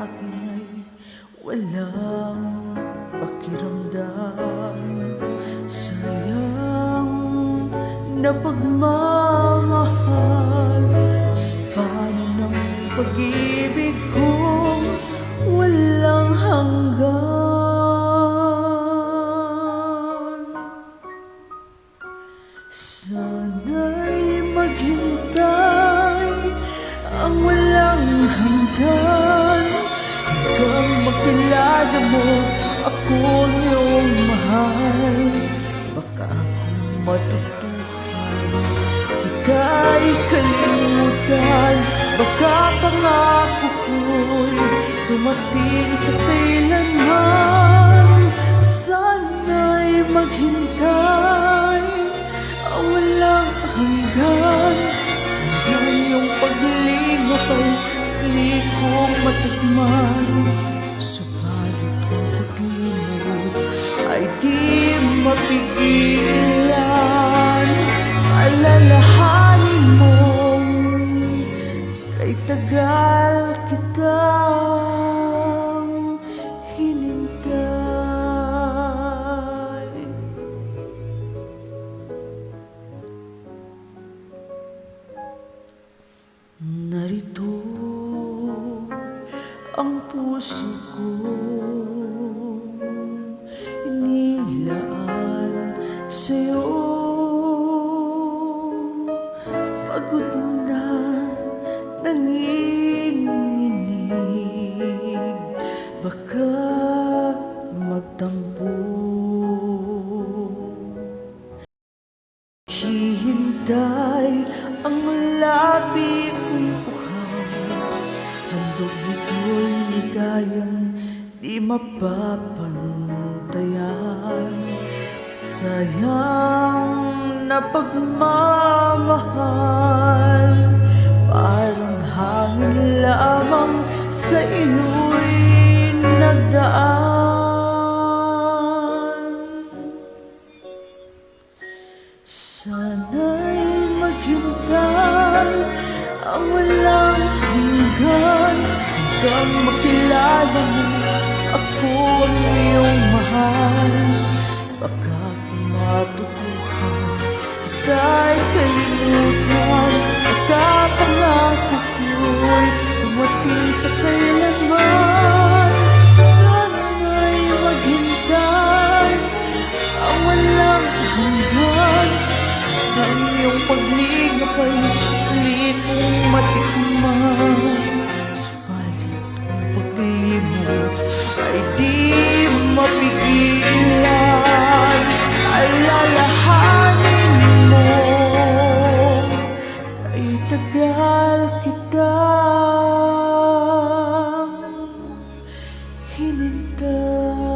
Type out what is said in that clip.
akin ay walang pakiramdam. Sayang na pagmamahal, paano ng pag-ibig kong walang hanggan. Sana'y maghintay ang walang hanggan, hanggang makilala mo akong iyong mahal. Baka akong matutuhan, kita'y kalimutan. Baka pangako ko'y dumating sa kailanman. Sana'y maghintay ang walang hanggan. Sana iyong paglingot ay muli kong matikman. Subalit ang paglimot ay di mapigilan. Alalahanin mong kay tagal kitang hinintay. Narito ang puso kong inilaan sa'yo. Pagod na nanginginig, baka magtampo. Hihintay ang labi kong uhaw, handog nito'y ligayang di mapapantayan. Sayang na pagmamahal, parang hangin lamang sa iyo'y nagdaan. Sana'y maghintay ang walang hanggan, hanggang makilala mo ako ang iyong mahal. Baka kung matutuhan, kita'y kalimutan. Baka pangako ko'y dumating sa kailanman. Sana'y maghintay ang walang hanggan. Sana iyong paglingap ay muli kong matikman. Subalit ang paglimot ay di mapigilan. Alalahanin mo kay tagal kitang hinintay.